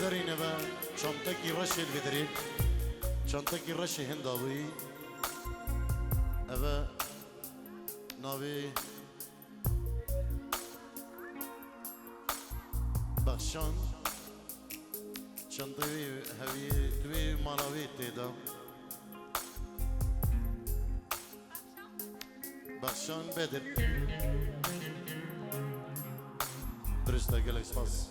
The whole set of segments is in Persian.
دارینه و چانتاکی رشل بدرید چانتاکی رش هنداوی اوه ناوی بخشان چانتاوی هوی دوی مالاوی تیدا بخشان بدر درسته گلک سپاس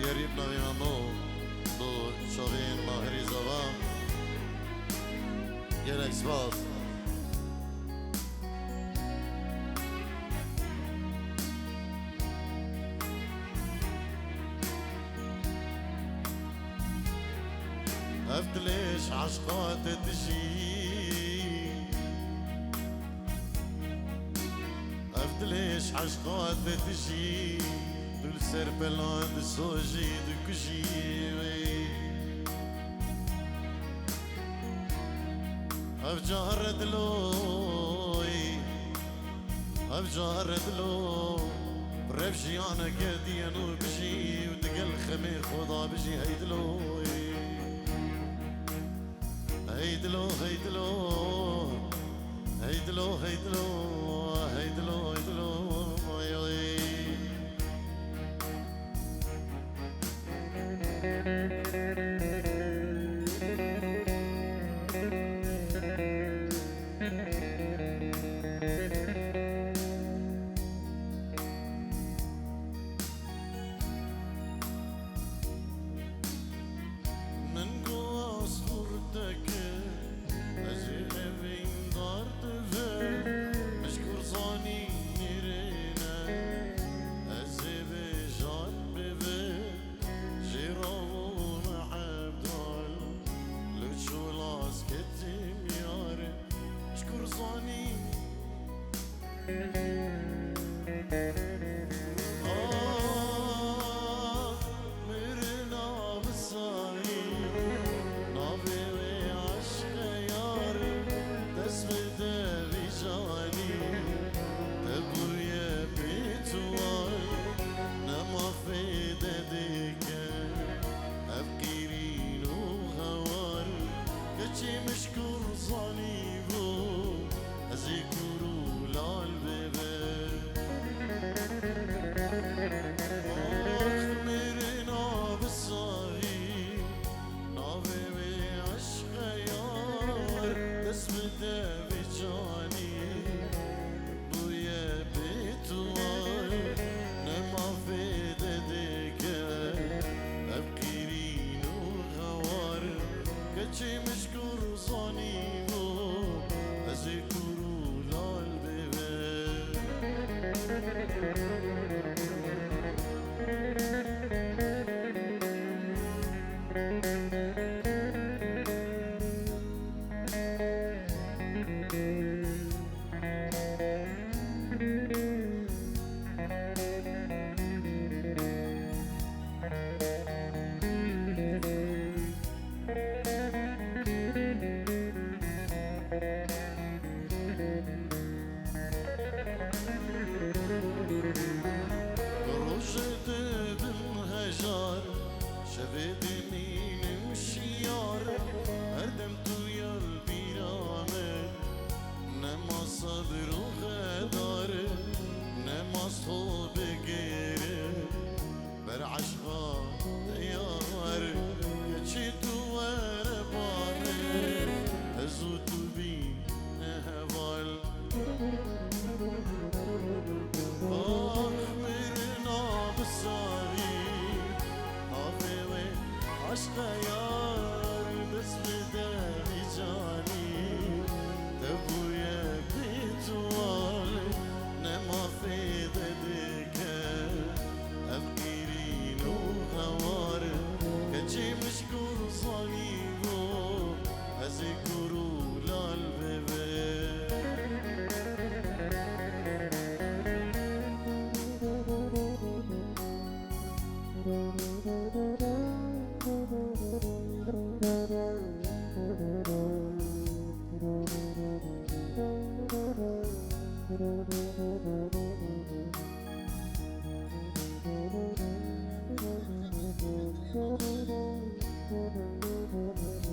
دیاریم ناوی منو دو شاوین ماهری زوا گلک سپاس عرفت ليش عشقات تجي، عرفت ليش عشقات تجي دول سربلان دي سوجي دي كجي أفجار دلوي أفجار دلو برفجي أنا قدي أنو بجي ودقل خمي خدا بجي هيدلوي هيدلو هيدلو هيدلو هيدلو هيدلو هيدلو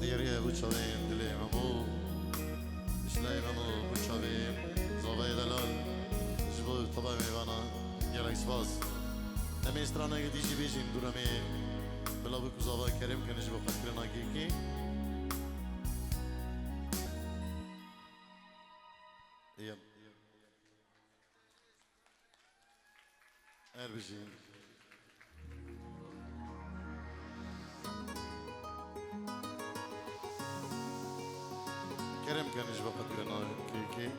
دیریه بچه‌وین دلی ممو اشلای ممو بچه‌وین زاویه دلال جبو طبع میوانا یلک سپاس نمیسترانه که دیجی بیشیم دورمی بلا بکو زاویه کریم که نجبو خط کرنا کی یل ار بشیم كريم كان يجبق قدرنا كيكي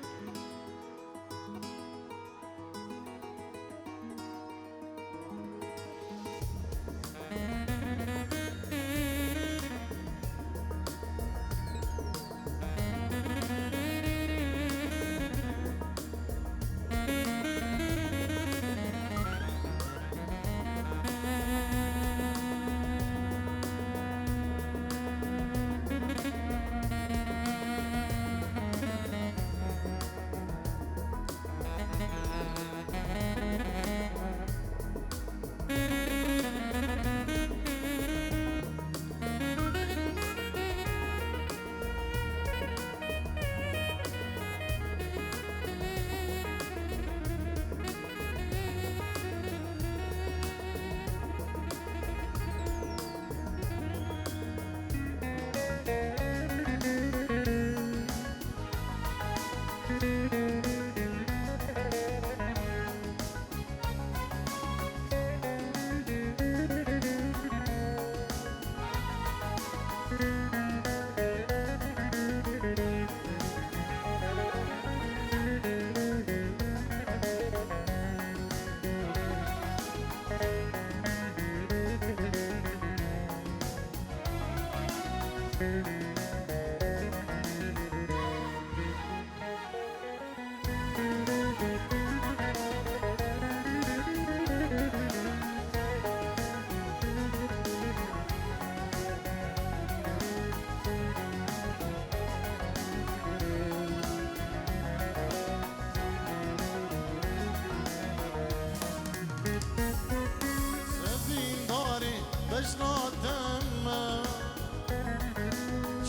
بجناتم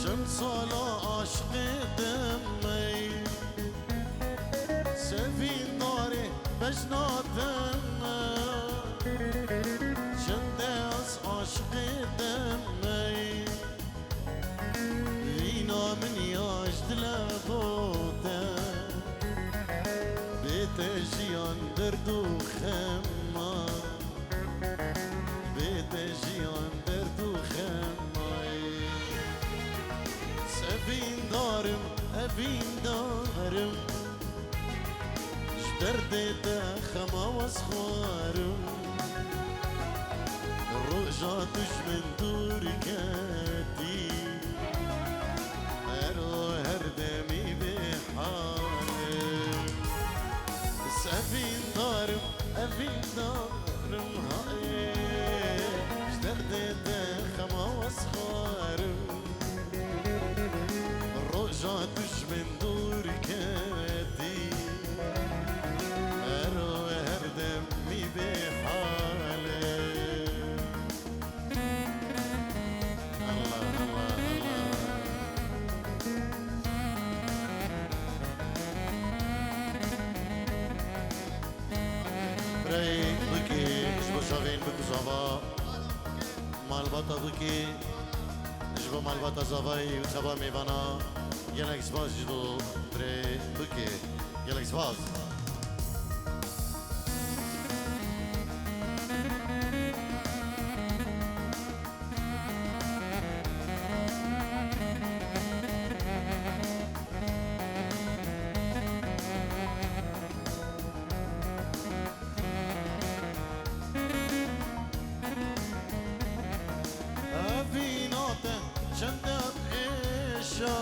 چند سال عاشق دمی سفین داری بجناتم چند از عاشق دمی اینا من یاش دل بودم بیت جیان درد و خما جیان درد و خمای سفین دارم افین دارم درد ده خما و سخوارم روجاتش من دور کردی هر دمی به حالم سفین دارم افین دارم های دردت خما واسخارم روجاتش من دور کدی ارو هر دمی به حاله الله الله الله رای بکیش بشاوین بکوزاوا مالباتا بکی جبو مالباتا زاوای و تبا میوانا گلک سواز جدو بری بکی گلک سواز چندم ایشا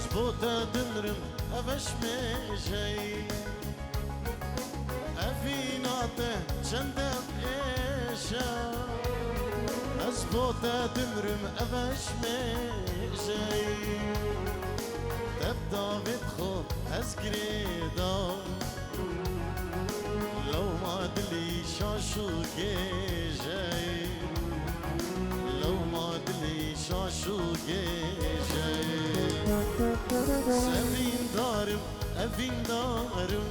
زبوتا دنرم افش میجی افیناته چندم ایشا زبوتا دنرم افش میجی تبدا بدخو از گریدا لو ما دلی شاشو گیجی لو ما دلی شاشو گیجی سفین دارم افین دارم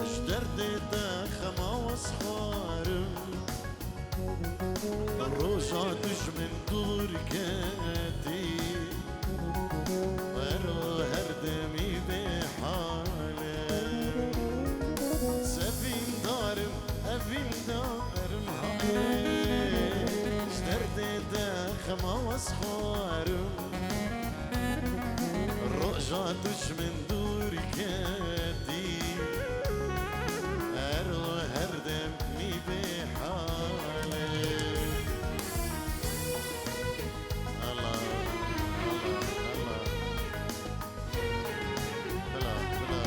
اش درد ده خما و سخوارم روشاتش من دور کدی ورو هر دمی به حالم سفین دارم افین دارم خما واسخوارم روجاتش من دور کدی ارو هر دمی به حاله الله الله الله بلا بلا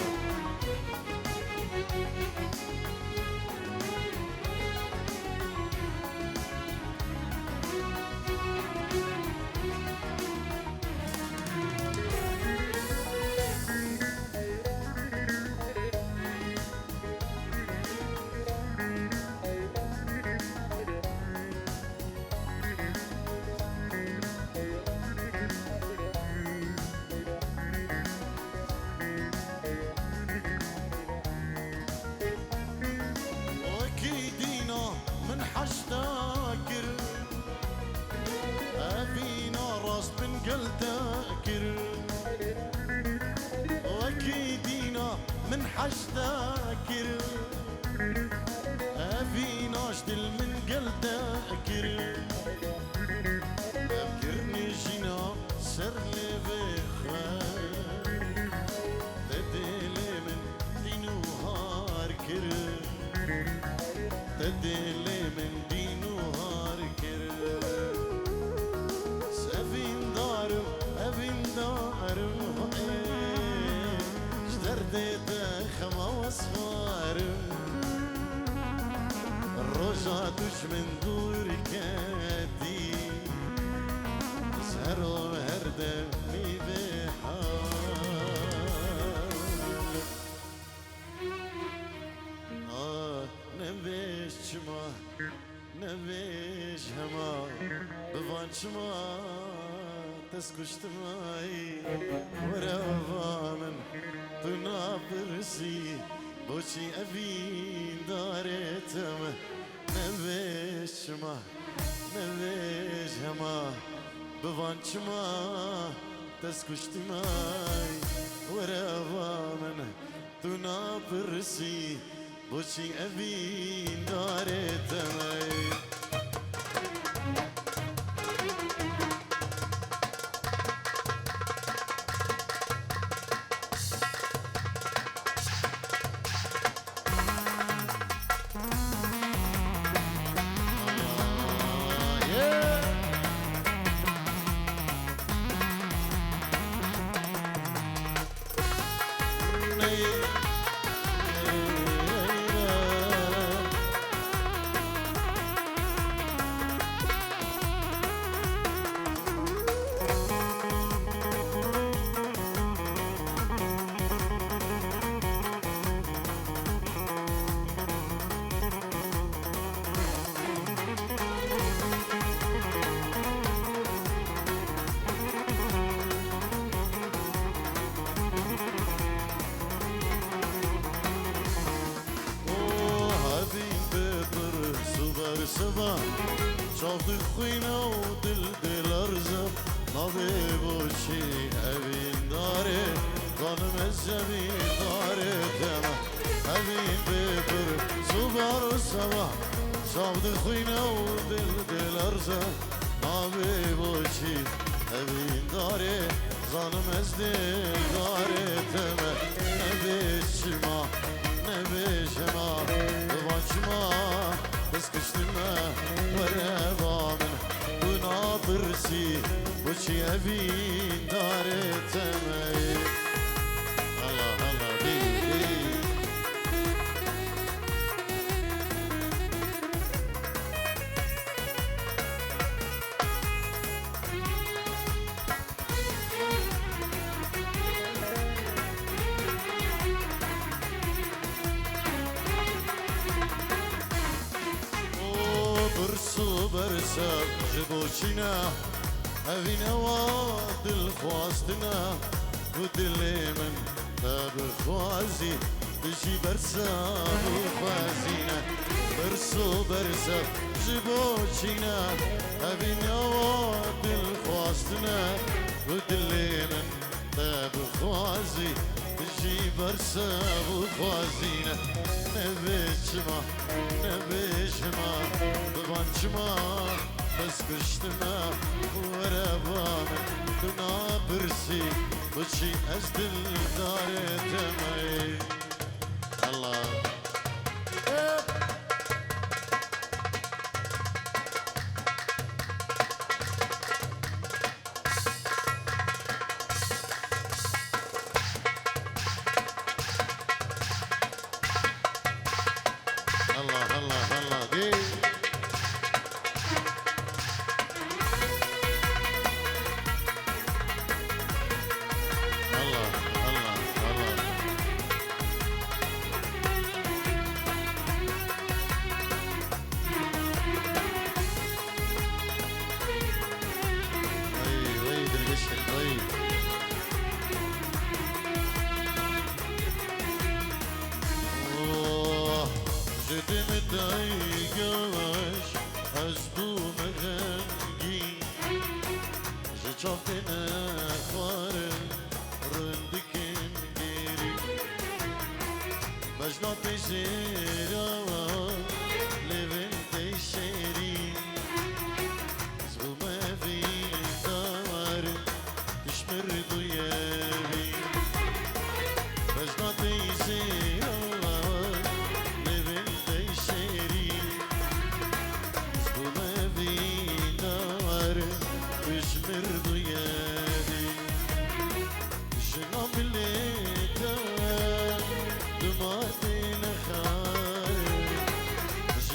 من حشتاكر أفينا راس من قلتاكر وأكيدينا من حشتاكر أفينا شدل من قلتاكر أفكرني جينا سر لي بخير تدلي من دينو هاركر تدلي من دينو هاركر خما وصفارم الرجعتش من دور كادي سهر وهردمي بحال نبيش ما نبيش هما بفانش ما تسكشت معي ورا من تنابرسي بوشي أبين دارتم نبيش ما نبيش هما بفانش ما تسكشت معي ورا من تنابرسي بوشي أبين دارتم sabah çaldık kuyna o dil arza nabe boşi evin dare kanım ezzebi dare tema evin bebir subar sabah çaldık kuyna o dil arza nabe boşi evin dare kanım ezdil dare tema ne beşima ne beşema kıvançma بسكشتنا ورابا من ونابرسي وشي أبين داري تمي الله الله بي برسا جبوشنا أبينا وادل خواستنا ودل من تاب خوازي بجي برسا وخوازينا برسا جبوشنا أبينا وادل خواستنا ودل من تاب خوازي بجي برسا وخوازينا نبيشما نبيشما ببانشما بس كشتما ورابانا دنا برسي بشي أزدل داري تمي الله الله الله الله دي الله الله الله ويد القشر ويد جدم دايقاش أزبو مغنجي جافتنا خوارن رندكن ديري بجنا تجيرا لبن تشيري زبو ما في دار تشمر دويابي بجنا تجيرا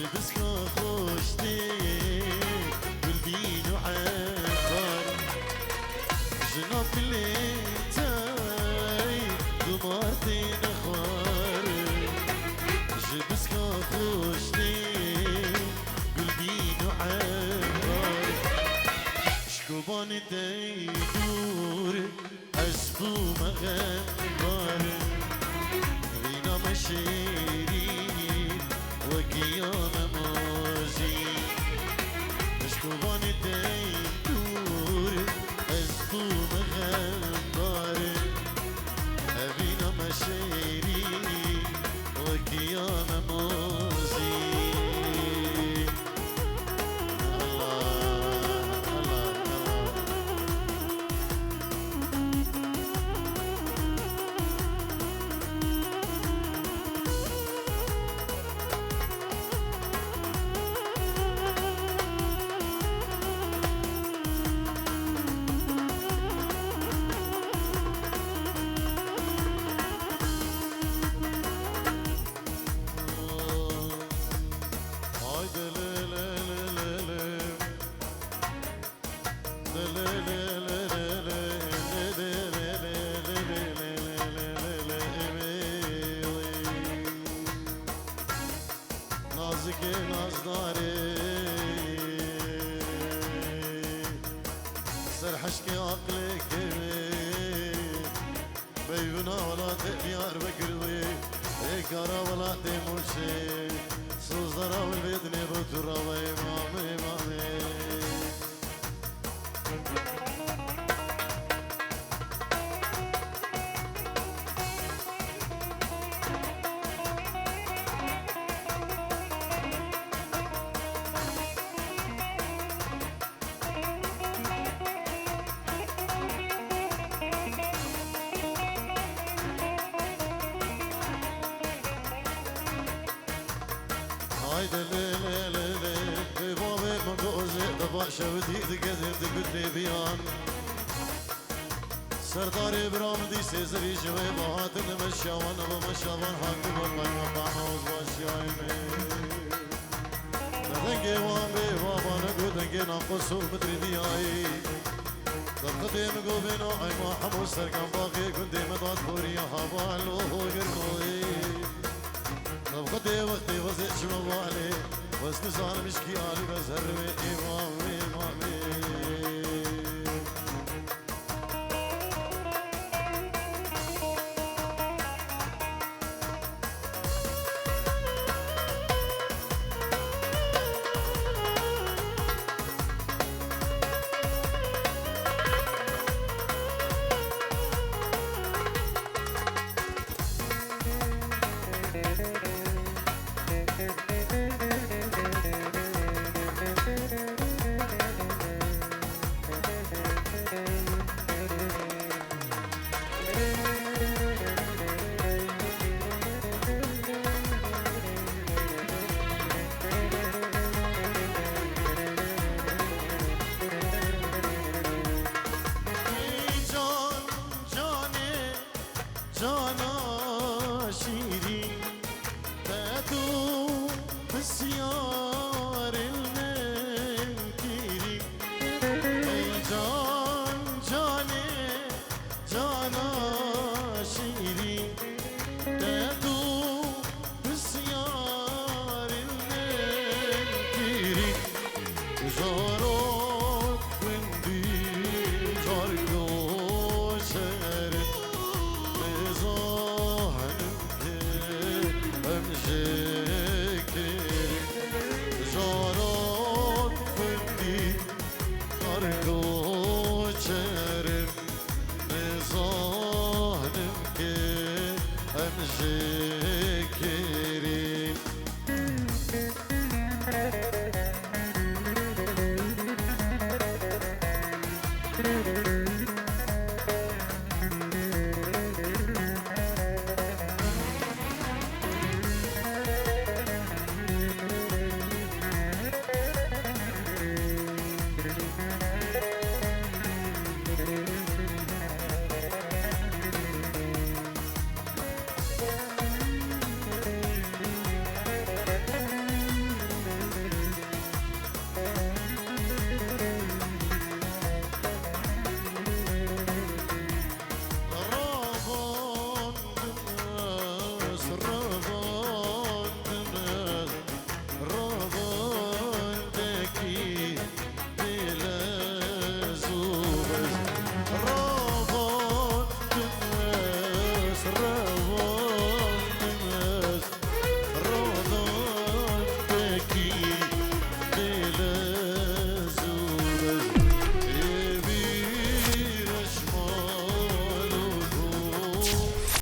جبسكا خوشتي قلبين وعبار جناب ليتاي دمارتي نخوار جبسكا خوشتي قلبين وعبار شكوبان ديدور حسبو مغبار بينا مشيرين وقيام موزي مشكوبان ديدور حسبو مغبار بينا مشيرين وقيام موزي سرحشكي عقلك بيونا ولا ديار بكروي كارا ولا تمشي صوزرا والبدني بترا مامي مامي هايدا لي لي لي لي بابي ما بوزي دبا شودي دقدر دقدر بيان سرداري برامدي سيزري جوي بهاتن مشاوان بمشاوان حاكي والله مقاموز باشيايني دنگي وان بي بابا نقو دنگي ناقصو مدري دياي دقدي مقو بينو اي محمود سرقان باقي كندي مداد بوري هوا لوهو قرنوي وقتي وقتي وزيت شنو بالي واسني صار مشكي علي بزهر إمامي إمامي جانا شيرين تدو بسيار المنكري اي جان جاني جانا شيرين تدو بسيار المنكري زارك وندي جاركو شهرك Şekerim